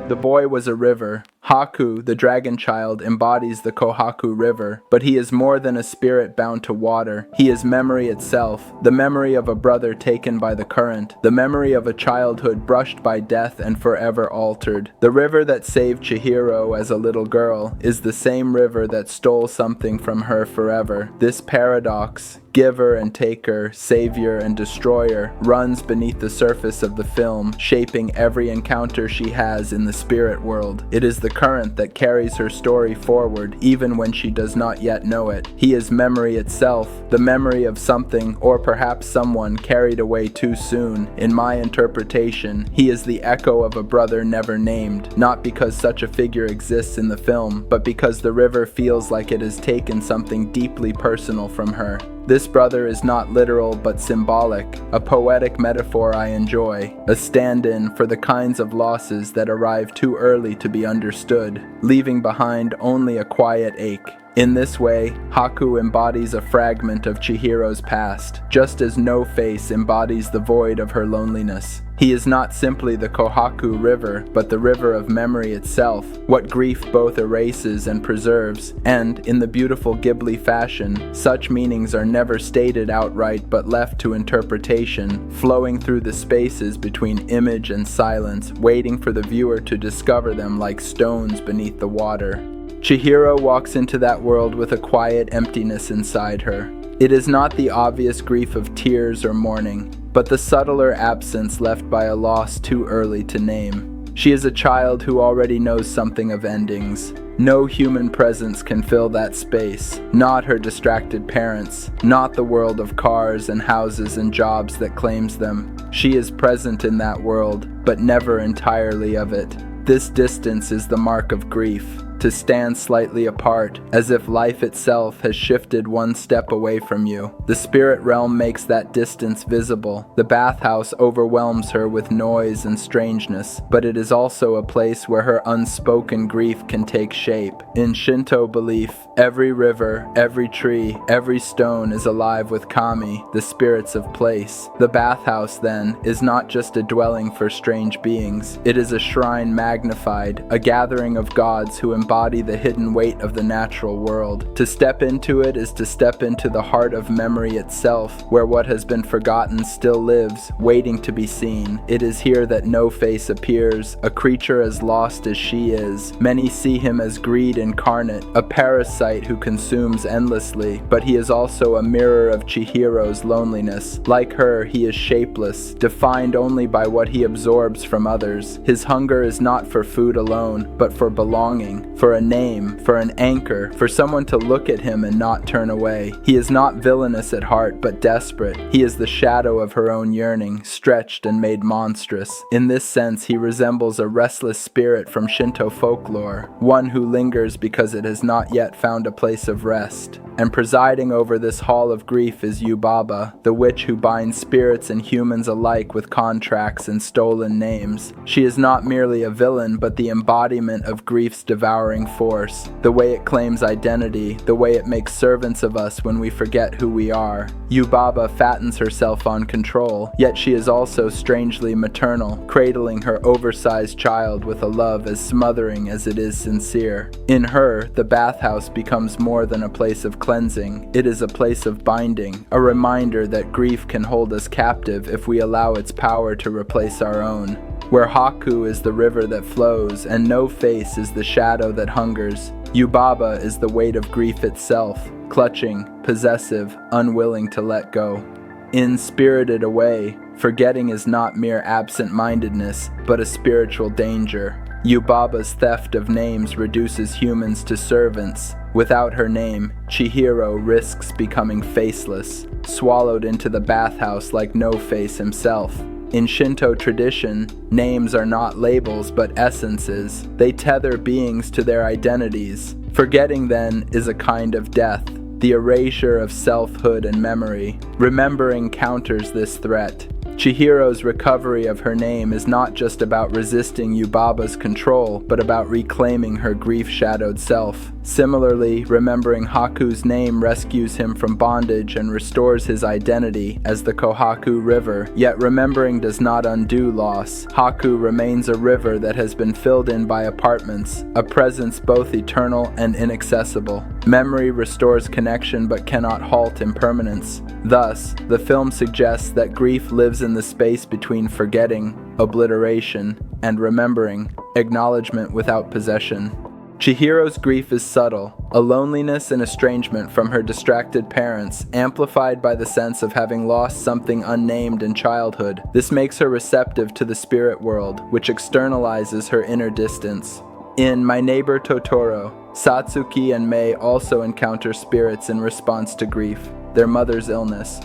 The boy was a river. Haku, the dragon child, embodies the Kohaku River, but he is more than a spirit bound to water. He is memory itself, the memory of a brother taken by the current, the memory of a childhood brushed by death and forever altered. The river that saved Chihiro as a little girl is the same river that stole something from her forever. This paradox, giver and taker, savior and destroyer, runs beneath the surface of the film, shaping every encounter she has in the spirit world. It is the current that carries her story forward, even when she does not yet know it. He is memory itself, the memory of something, or perhaps someone, carried away too soon. In my interpretation, he is the echo of a brother never named, not because such a figure exists in the film, but because the river feels like it has taken something deeply personal from her. This brother is not literal but symbolic, a poetic metaphor I enjoy, a stand-in for the kinds of losses that arrive too early to be understood, leaving behind only a quiet ache. In this way, Haku embodies a fragment of Chihiro's past, just as No Face embodies the void of her loneliness. He is not simply the Kohaku River, but the river of memory itself, what grief both erases and preserves, and, in the beautiful Ghibli fashion, such meanings are never stated outright but left to interpretation, flowing through the spaces between image and silence, waiting for the viewer to discover them like stones beneath the water. Chihiro walks into that world with a quiet emptiness inside her. It is not the obvious grief of tears or mourning, but the subtler absence left by a loss too early to name. She is a child who already knows something of endings. No human presence can fill that space, not her distracted parents, not the world of cars and houses and jobs that claims them. She is present in that world, but never entirely of it. This distance is the mark of grief. To stand slightly apart, as if life itself has shifted one step away from you. The spirit realm makes that distance visible. The bathhouse overwhelms her with noise and strangeness, but it is also a place where her unspoken grief can take shape. In Shinto belief, every river, every tree, every stone is alive with kami, the spirits of place. The bathhouse, then, is not just a dwelling for strange beings. It is a shrine magnified, a gathering of gods who embody the hidden weight of the natural world. To step into it is to step into the heart of memory itself, where what has been forgotten still lives, waiting to be seen. It is here that No Face appears, a creature as lost as she is. Many see him as greed incarnate, a parasite who consumes endlessly, but he is also a mirror of Chihiro's loneliness. Like her, he is shapeless, defined only by what he absorbs from others. His hunger is not for food alone, but for belonging, for a name, for an anchor, for someone to look at him and not turn away. He is not villainous at heart, but desperate. He is the shadow of her own yearning, stretched and made monstrous. In this sense, he resembles a restless spirit from Shinto folklore, one who lingers because it has not yet found a place of rest. And presiding over this hall of grief is Yubaba, the witch who binds spirits and humans alike with contracts and stolen names. She is not merely a villain, but the embodiment of grief's devouring force, the way it claims identity, the way it makes servants of us when we forget who we are. Yubaba fattens herself on control, yet she is also strangely maternal, cradling her oversized child with a love as smothering as it is sincere. In her, the bathhouse becomes more than a place of cleansing. It is a place of binding, a reminder that grief can hold us captive if we allow its power to replace our own. Where Haku is the river that flows, and No Face is the shadow that hungers, Yubaba is the weight of grief itself, clutching, possessive, unwilling to let go. In Spirited Away, forgetting is not mere absent-mindedness, but a spiritual danger. Yubaba's theft of names reduces humans to servants. Without her name, Chihiro risks becoming faceless, swallowed into the bathhouse like No Face himself. In Shinto tradition, names are not labels but essences. They tether beings to their identities. Forgetting, then, is a kind of death, the erasure of selfhood and memory. Remembering counters this threat. Chihiro's recovery of her name is not just about resisting Yubaba's control, but about reclaiming her grief-shadowed self. Similarly, remembering Haku's name rescues him from bondage and restores his identity as the Kohaku River. Yet remembering does not undo loss. Haku remains a river that has been filled in by apartments, a presence both eternal and inaccessible. Memory restores connection but cannot halt impermanence. Thus, the film suggests that grief lives in the space between forgetting, obliteration, and remembering, acknowledgement without possession. Chihiro's grief is subtle, a loneliness and estrangement from her distracted parents, amplified by the sense of having lost something unnamed in childhood. This makes her receptive to the spirit world, which externalizes her inner distance. In My Neighbor Totoro, Satsuki and Mei also encounter spirits in response to grief, their mother's illness.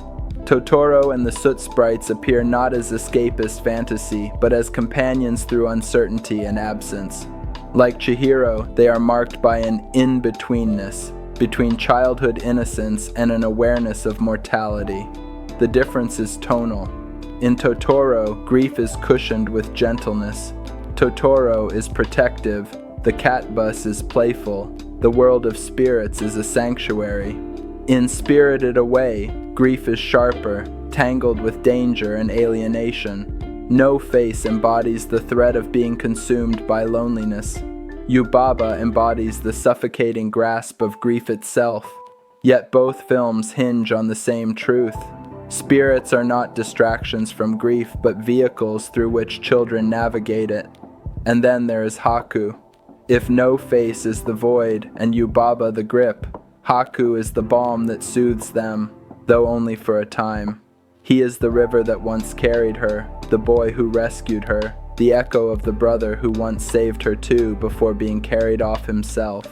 Totoro and the soot sprites appear not as escapist fantasy, but as companions through uncertainty and absence. Like Chihiro, they are marked by an in-betweenness, between childhood innocence and an awareness of mortality. The difference is tonal. In Totoro, grief is cushioned with gentleness. Totoro is protective, the cat bus is playful, the world of spirits is a sanctuary. In Spirited Away, grief is sharper, tangled with danger and alienation. No Face embodies the threat of being consumed by loneliness. Yubaba embodies the suffocating grasp of grief itself. Yet both films hinge on the same truth. Spirits are not distractions from grief, but vehicles through which children navigate it. And then there is Haku. If No Face is the void and Yubaba the grip, Haku is the balm that soothes them, though only for a time. He is the river that once carried her, the boy who rescued her, the echo of the brother who once saved her too before being carried off himself.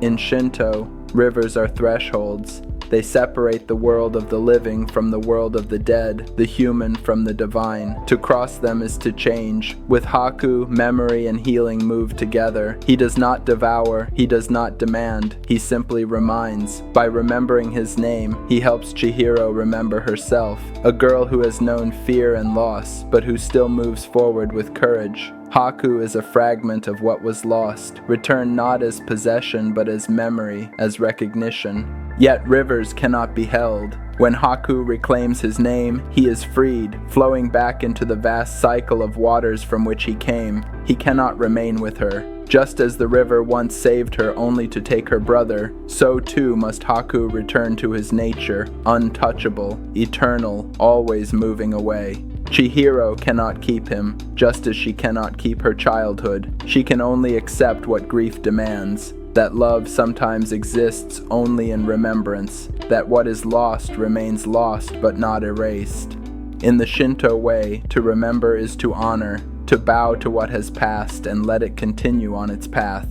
In Shinto, rivers are thresholds. They separate the world of the living from the world of the dead, the human from the divine. To cross them is to change. With Haku, memory and healing move together. He does not devour, he does not demand, he simply reminds. By remembering his name, he helps Chihiro remember herself, a girl who has known fear and loss, but who still moves forward with courage. Haku is a fragment of what was lost, returned not as possession but as memory, as recognition. Yet rivers cannot be held. When Haku reclaims his name, he is freed, flowing back into the vast cycle of waters from which he came. He cannot remain with her. Just as the river once saved her only to take her brother, so too must Haku return to his nature, untouchable, eternal, always moving away. Chihiro cannot keep him, just as she cannot keep her childhood. She can only accept what grief demands. That love sometimes exists only in remembrance, that what is lost remains lost but not erased. In the Shinto way, to remember is to honor, to bow to what has passed and let it continue on its path.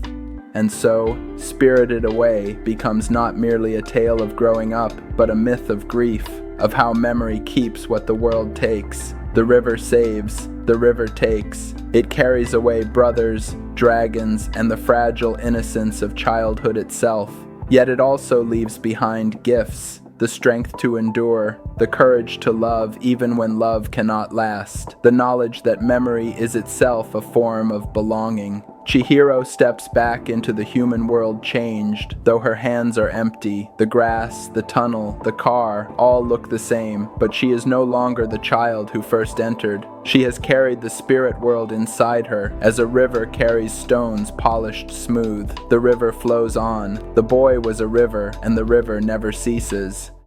And so, Spirited Away becomes not merely a tale of growing up, but a myth of grief, of how memory keeps what the world takes. The river saves, the river takes. It carries away brothers, dragons, and the fragile innocence of childhood itself. Yet it also leaves behind gifts, the strength to endure, the courage to love even when love cannot last, the knowledge that memory is itself a form of belonging. Chihiro steps back into the human world changed, though her hands are empty. The grass, the tunnel, the car, all look the same, but she is no longer the child who first entered. She has carried the spirit world inside her, as a river carries stones polished smooth. The river flows on. The boy was a river, and the river never ceases.